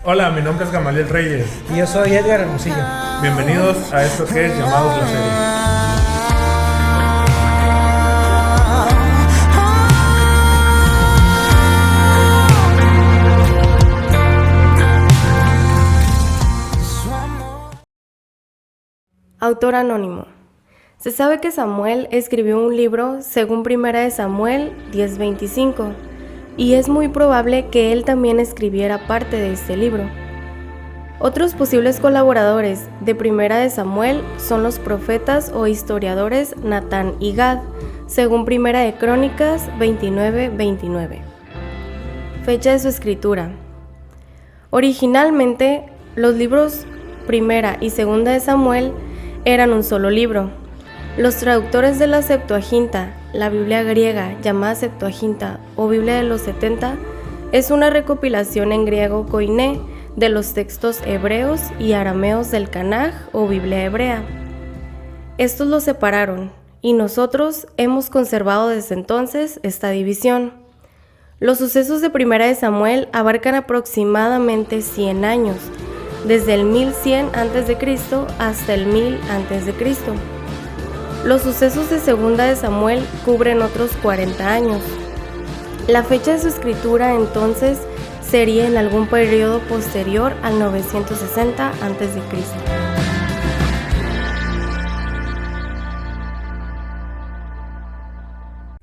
Hola, mi nombre es Gamaliel Reyes. Y yo soy Edgar Hermosillo. Bienvenidos a esto que es Llamados la Serie. Autor anónimo. Se sabe que Samuel escribió un libro según 1 de Samuel 10:25, y es muy probable que él también escribiera parte de este libro. Otros posibles colaboradores de 1 de Samuel son los profetas o historiadores Natán y Gad, según 1 de Crónicas 29:29. Fecha de su escritura. Originalmente, los libros 1 y 2 de Samuel eran un solo libro. Los traductores de la Septuaginta, la Biblia griega llamada Septuaginta o Biblia de los 70, es una recopilación en griego koiné de los textos hebreos y arameos del Tanaj o Biblia hebrea. Estos los separaron y nosotros hemos conservado desde entonces esta división. Los sucesos de 1 de Samuel abarcan aproximadamente 100 años, desde el 1100 a.C. hasta el 1000 a.C. Los sucesos de 2 de Samuel cubren otros 40 años. La fecha de su escritura entonces sería en algún periodo posterior al 960 a.C.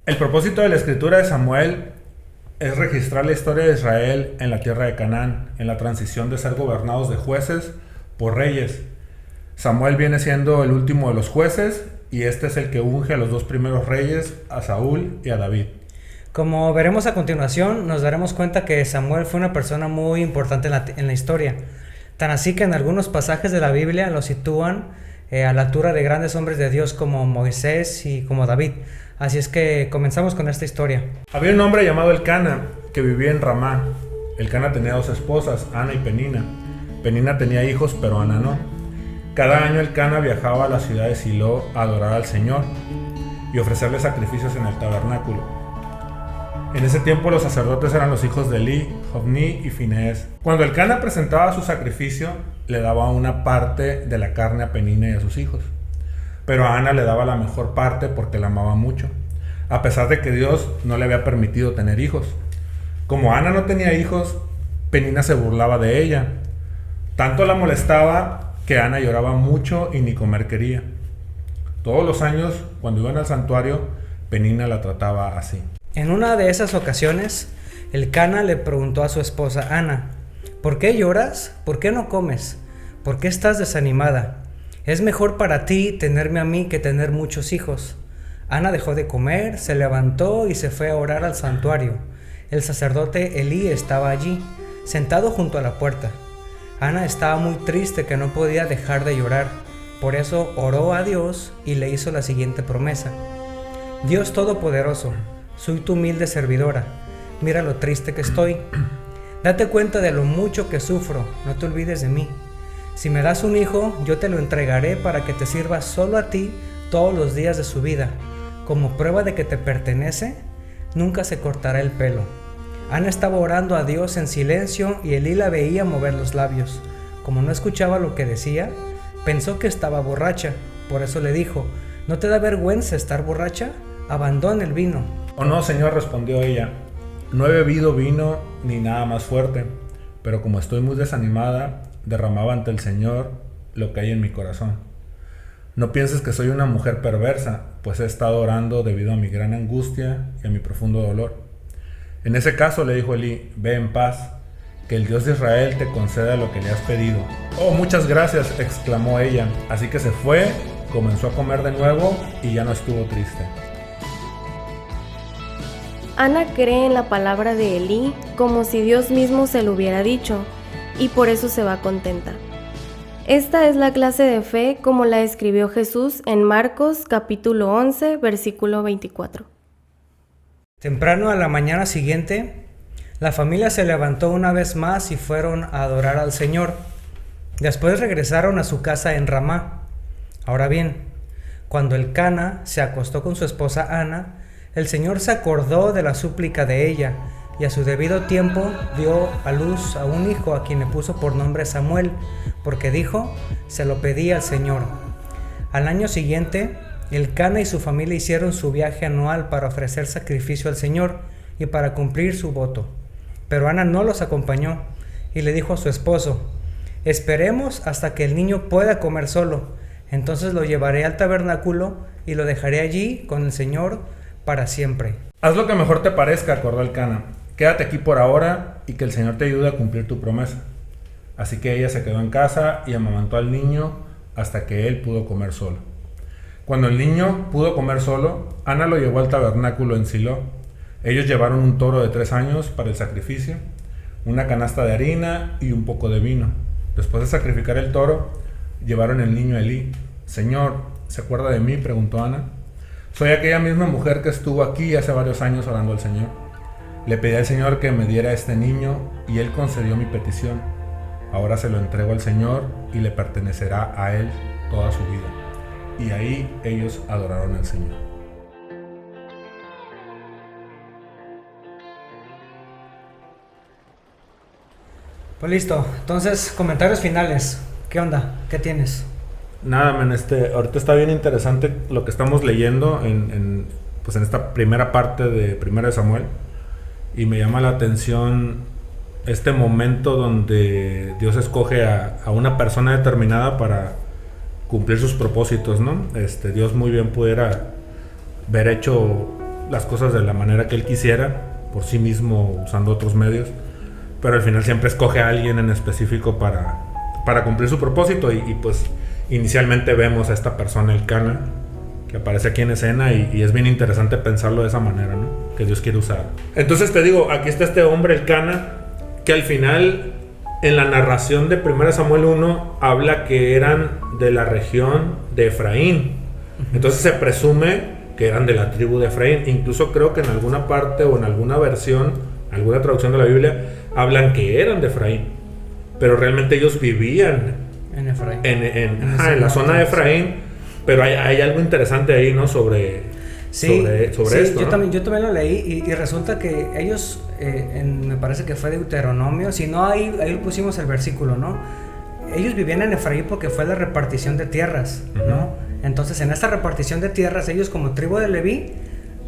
El propósito de la escritura de Samuel es registrar la historia de Israel en la tierra de Canaán, en la transición de ser gobernados de jueces por reyes. Samuel viene siendo el último de los jueces y este es el que unge a los dos primeros reyes, a Saúl y a David. Como veremos a continuación, nos daremos cuenta que Samuel fue una persona muy importante en la historia. Tan así que en algunos pasajes de la Biblia lo sitúan a la altura de grandes hombres de Dios como Moisés y como David. Así es que comenzamos con esta historia. Había un hombre llamado Elcana que vivía en Ramá. Elcana tenía dos esposas, Ana y Penina. Penina tenía hijos, pero Ana no. Cada año Elcana viajaba a la ciudad de Silo a adorar al Señor y ofrecerle sacrificios en el tabernáculo. En ese tiempo los sacerdotes eran los hijos de Elí, Hofni y Finees. Cuando Elcana presentaba su sacrificio, le daba una parte de la carne a Penina y a sus hijos. Pero a Ana le daba la mejor parte porque la amaba mucho, a pesar de que Dios no le había permitido tener hijos. Como Ana no tenía hijos, Penina se burlaba de ella. Tanto la molestaba que Ana lloraba mucho y ni comer quería. Todos los años, cuando iban al santuario, Penina la trataba así. En una de esas ocasiones, Elcana le preguntó a su esposa Ana: ¿por qué lloras? ¿Por qué no comes? ¿Por qué estás desanimada? Es mejor para ti tenerme a mí que tener muchos hijos. Ana dejó de comer, se levantó y se fue a orar al santuario. El sacerdote Elí estaba allí, sentado junto a la puerta. Ana estaba muy triste que no podía dejar de llorar. Por eso oró a Dios y le hizo la siguiente promesa: Dios Todopoderoso, soy tu humilde servidora. Mira lo triste que estoy. Date cuenta de lo mucho que sufro, no te olvides de mí. Si me das un hijo, yo te lo entregaré para que te sirva solo a ti todos los días de su vida. Como prueba de que te pertenece, nunca se cortará el pelo. Ana estaba orando a Dios en silencio y Elí la veía mover los labios. Como no escuchaba lo que decía, pensó que estaba borracha. Por eso le dijo: ¿no te da vergüenza estar borracha? Abandona el vino. Oh no, Señor, respondió ella. No he bebido vino ni nada más fuerte, pero como estoy muy desanimada, derramaba ante el Señor lo que hay en mi corazón. No pienses que soy una mujer perversa, pues he estado orando debido a mi gran angustia y a mi profundo dolor. En ese caso le dijo Elí: ve en paz, que el Dios de Israel te conceda lo que le has pedido. Oh, muchas gracias, exclamó ella. Así que se fue, comenzó a comer de nuevo y ya no estuvo triste. Ana cree en la palabra de Elí como si Dios mismo se lo hubiera dicho, y por eso se va contenta. Esta es la clase de fe como la escribió Jesús en Marcos capítulo 11, versículo 24. Temprano a la mañana siguiente, la familia se levantó una vez más y fueron a adorar al Señor. Después regresaron a su casa en Ramá. Ahora bien, cuando Elcana se acostó con su esposa Ana, el Señor se acordó de la súplica de ella, y a su debido tiempo dio a luz a un hijo a quien le puso por nombre Samuel, porque dijo, se lo pedí al Señor. Al año siguiente, Elcana y su familia hicieron su viaje anual para ofrecer sacrificio al Señor y para cumplir su voto. Pero Ana no los acompañó y le dijo a su esposo, esperemos hasta que el niño pueda comer solo, entonces lo llevaré al tabernáculo y lo dejaré allí con el Señor para siempre. Haz lo que mejor te parezca, acordó Elcana. Quédate aquí por ahora y que el Señor te ayude a cumplir tu promesa. Así que ella se quedó en casa y amamantó al niño hasta que él pudo comer solo. Cuando el niño pudo comer solo, Ana lo llevó al tabernáculo en Silo. Ellos llevaron un toro de 3 años para el sacrificio, una canasta de harina y un poco de vino. Después de sacrificar el toro, llevaron el niño a Elí. Señor, ¿se acuerda de mí?, preguntó Ana. Soy aquella misma mujer que estuvo aquí hace varios años orando al Señor. Le pedí al Señor que me diera este niño y Él concedió mi petición. Ahora se lo entrego al Señor y le pertenecerá a Él toda su vida. Y ahí ellos adoraron al Señor. Pues listo, entonces comentarios finales. ¿Qué onda? ¿Qué tienes? Nada, ahorita está bien interesante lo que estamos leyendo en esta primera parte de 1 Samuel. Y me llama la atención este momento donde Dios escoge a una persona determinada para cumplir sus propósitos, ¿no? Dios muy bien pudiera haber hecho las cosas de la manera que Él quisiera, por sí mismo, usando otros medios, pero al final siempre escoge a alguien en específico para cumplir su propósito. Y pues inicialmente vemos a esta persona, Elcana, que aparece aquí en escena, y es bien interesante pensarlo de esa manera, ¿no? Que Dios quiere usar. Entonces te digo, aquí está este hombre, Elcana, que al final, en la narración de 1 Samuel 1, habla que eran de la región de Efraín. Entonces se presume que eran de la tribu de Efraín. Incluso creo que en alguna parte o en alguna versión, alguna traducción de la Biblia, hablan que eran de Efraín. Pero realmente ellos vivían en Efraín. En la zona de Efraín. Pero hay algo interesante ahí, ¿no? Sobre esto, yo ¿no? también lo leí y resulta que ellos, me parece que fue Deuteronomio, si no ahí pusimos el versículo, ¿no? Ellos vivían en Efraín porque fue la repartición de tierras, ¿no? Entonces en esta repartición de tierras, ellos como tribu de Leví,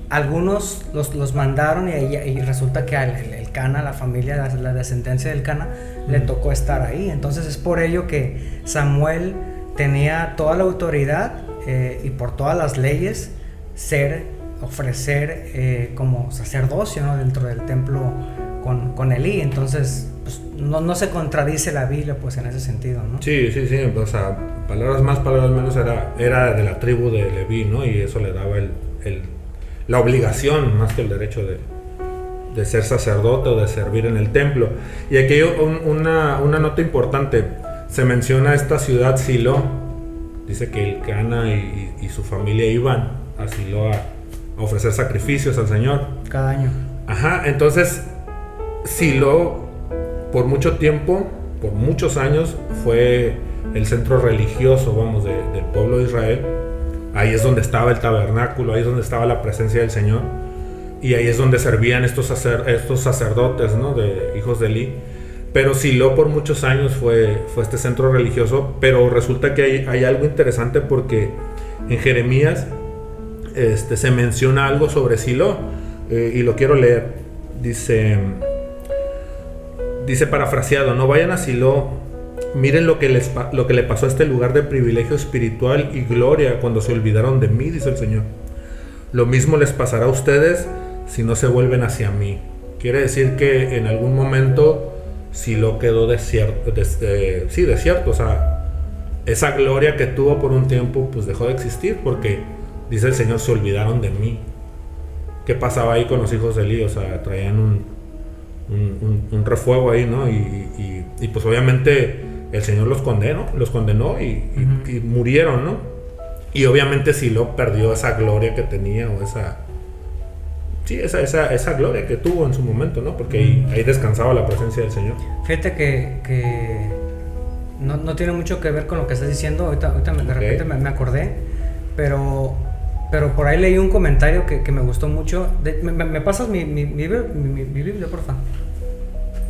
algunos los mandaron y resulta que el Cana, la familia, la descendencia del Cana, le tocó estar ahí. Entonces es por ello que Samuel tenía toda la autoridad y por todas las leyes ofrecer como sacerdocio, ¿no? Dentro del templo con Elí. Entonces pues, no se contradice la Biblia pues en ese sentido, ¿no? Sí, o sea, palabras más, palabras menos, era de la tribu de Leví, ¿no? Y eso le daba la obligación más que el derecho de ser sacerdote o de servir en el templo. Y aquí hay una nota importante. Se menciona esta ciudad Silo. Dice que Elcana y su familia iban a Silo a ofrecer sacrificios al Señor. Cada año. Ajá, entonces Silo por mucho tiempo, por muchos años, fue el centro religioso, del pueblo de Israel. Ahí es donde estaba el tabernáculo, ahí es donde estaba la presencia del Señor. Y ahí es donde servían estos sacerdotes, ¿no? De hijos de Elí. Pero Silo por muchos años fue este centro religioso. Pero resulta que hay algo interesante porque en Jeremías se menciona algo sobre Silo. Y lo quiero leer. Dice parafraseado: no vayan a Silo, miren lo que le pasó a este lugar de privilegio espiritual y gloria cuando se olvidaron de mí, dice el Señor. Lo mismo les pasará a ustedes si no se vuelven hacia mí. Quiere decir que en algún momento Silo quedó desierto, desierto, o sea, esa gloria que tuvo por un tiempo pues dejó de existir porque, dice el Señor, se olvidaron de mí. ¿Qué pasaba ahí con los hijos de Elí? O sea, traían un refuego ahí, ¿no? Y pues obviamente el Señor los condenó y murieron, ¿no? Y obviamente Silo perdió esa gloria que tenía, o esa gloria que tuvo en su momento, ¿no? Porque ahí descansaba la presencia del Señor. Fíjate que no tiene mucho que ver con lo que estás diciendo. Ahorita de repente me acordé, pero pero por ahí leí un comentario que me gustó mucho. ¿Me pasas mi Biblia, por favor?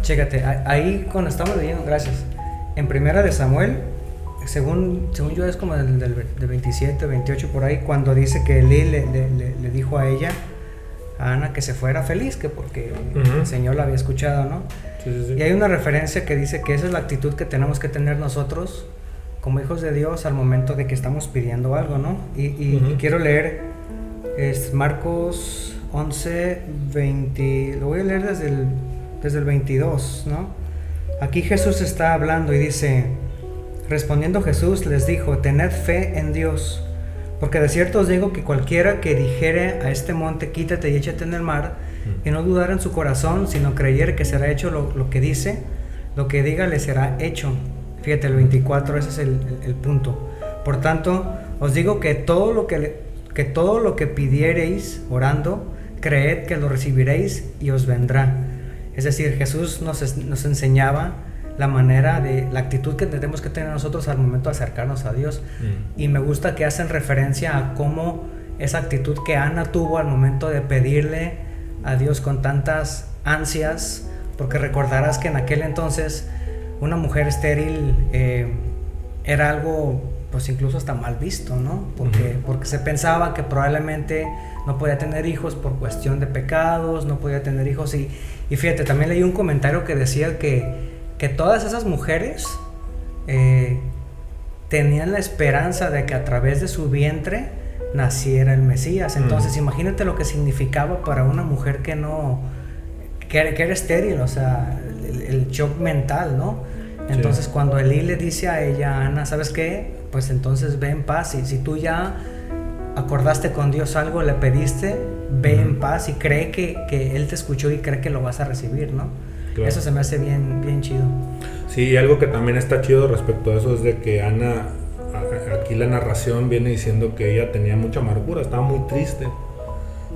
Chécate, ahí cuando estamos leyendo, gracias. En Primera de Samuel, según yo es como de 27, 28 por ahí, cuando dice que Elí le dijo a ella, a Ana, que se fuera feliz, que porque el Señor la había escuchado, ¿no? Sí. Y hay una referencia que dice que esa es la actitud que tenemos que tener nosotros como hijos de Dios al momento de que estamos pidiendo algo, ¿no? Y quiero leer Marcos 11, 20, lo voy a leer desde el 22, ¿no? Aquí Jesús está hablando y dice: respondiendo Jesús les dijo, tened fe en Dios, porque de cierto os digo que cualquiera que dijere a este monte, quítate y échate en el mar, y no dudara en su corazón, sino creyere que será hecho lo que dice, lo que diga le será hecho. Fíjate, el 24, ese es el punto. Por tanto, os digo que todo lo que pidiereis orando, creed que lo recibiréis y os vendrá. Es decir, Jesús nos enseñaba la manera la actitud que tenemos que tener nosotros al momento de acercarnos a Dios. Y me gusta que hacen referencia a cómo esa actitud que Ana tuvo al momento de pedirle a Dios con tantas ansias, porque recordarás que en aquel entonces una mujer estéril era algo pues incluso hasta mal visto, ¿no? Porque se pensaba que probablemente no podía tener hijos por cuestión de pecados, no podía tener hijos. Y fíjate, también leí un comentario que decía que todas esas mujeres tenían la esperanza de que a través de su vientre naciera el Mesías. Entonces imagínate lo que significaba para una mujer que era estéril, o sea, el shock mental, ¿no? Entonces cuando Elí le dice a ella, Ana, ¿sabes qué? Pues entonces ve en paz, y si tú ya acordaste con Dios algo, le pediste, ve en paz y cree que Él te escuchó y cree que lo vas a recibir, ¿no? Claro. Eso se me hace bien, bien chido. Sí, y algo que también está chido respecto a eso es de que Ana, aquí la narración viene diciendo que ella tenía mucha amargura, estaba muy triste.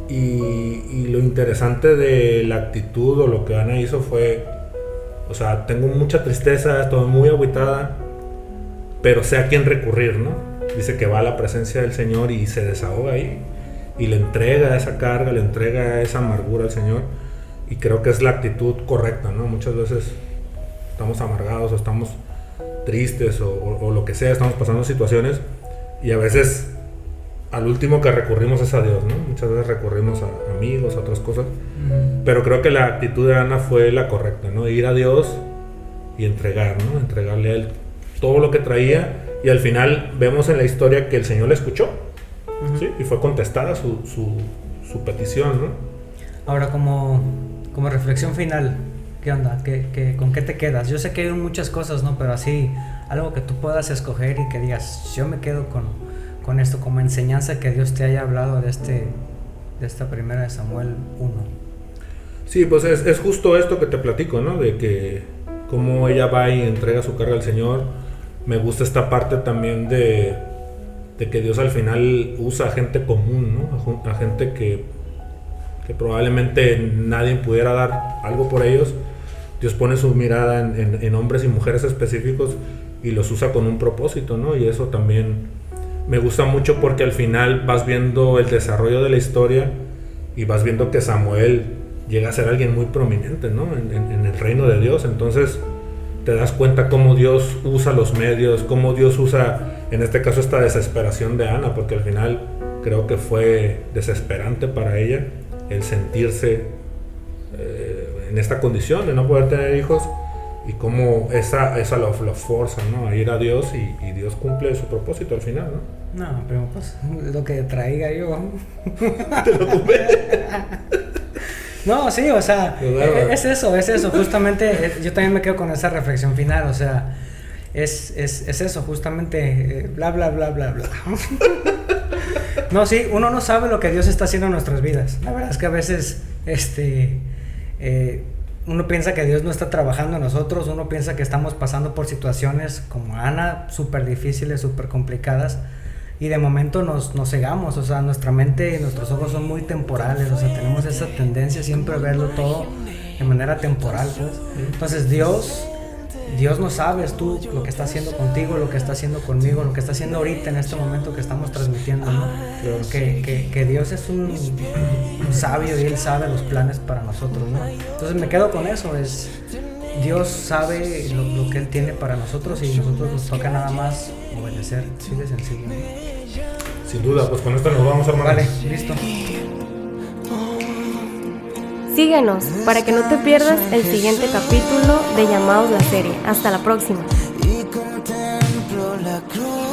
Y lo interesante de la actitud o lo que Ana hizo fue, o sea, tengo mucha tristeza, estoy muy agüitada, pero sé a quién recurrir, ¿no? Dice que va a la presencia del Señor y se desahoga ahí y le entrega esa carga, le entrega esa amargura al Señor, y creo que es la actitud correcta, ¿no? Muchas veces estamos amargados o estamos tristes o lo que sea, estamos pasando situaciones y a veces al último que recurrimos es a Dios, ¿no? Muchas veces recurrimos a amigos, a otras cosas, pero creo que la actitud de Ana fue la correcta, ¿no? Ir a Dios y entregar, ¿no? Entregarle a Él todo lo que traía, y al final vemos en la historia que el Señor le escuchó, ¿sí? Y fue contestada su petición, ¿no? Ahora, como reflexión final, ¿qué onda? ¿Con qué te quedas? Yo sé que hay muchas cosas, ¿no? Pero así, algo que tú puedas escoger y que digas, yo me quedo con esto como enseñanza que Dios te haya hablado de esta primera de Samuel 1. Sí, pues es justo esto que te platico, ¿no? De que cómo ella va y entrega su carga al Señor. Me gusta esta parte también de que Dios al final usa a gente común, ¿no? A gente que probablemente nadie pudiera dar algo por ellos. Dios pone su mirada en hombres y mujeres específicos y los usa con un propósito, ¿no? Y eso también me gusta mucho, porque al final vas viendo el desarrollo de la historia y vas viendo que Samuel llega a ser alguien muy prominente, ¿no? En el reino de Dios. Entonces te das cuenta cómo Dios usa los medios, cómo Dios usa, en este caso, esta desesperación de Ana, porque al final creo que fue desesperante para ella el sentirse en esta condición de no poder tener hijos, y cómo esa lo forza, ¿no? A ir a Dios, y Dios cumple su propósito al final, ¿no? No, pero pues lo que traiga yo. Te lo tuve. No, sí, o sea, es eso, justamente. Yo también me quedo con esa reflexión final, o sea, es eso, justamente, bla, bla, bla, bla, bla. No, sí, uno no sabe lo que Dios está haciendo en nuestras vidas. La verdad es que a veces, uno piensa que Dios no está trabajando en nosotros, uno piensa que estamos pasando por situaciones como Ana, súper difíciles, súper complicadas, y de momento nos cegamos, o sea, nuestra mente y nuestros ojos son muy temporales, o sea, tenemos esa tendencia siempre a verlo todo de manera temporal, pues. Entonces Dios Dios no sabes tú lo que está haciendo contigo, lo que está haciendo conmigo, lo que está haciendo ahorita en este momento que estamos transmitiendo, ¿no? Que Dios es un sabio y Él sabe los planes para nosotros, ¿no? Entonces me quedo con eso, Dios sabe lo que Él tiene para nosotros y nosotros nos toca nada más obedecer, así de sencillo, ¿no? Sin duda, pues con esto nos vamos, hermano. Vale, listo. Síguenos para que no te pierdas el siguiente capítulo de Llamados la serie. Hasta la próxima. Y contemplo la cruz.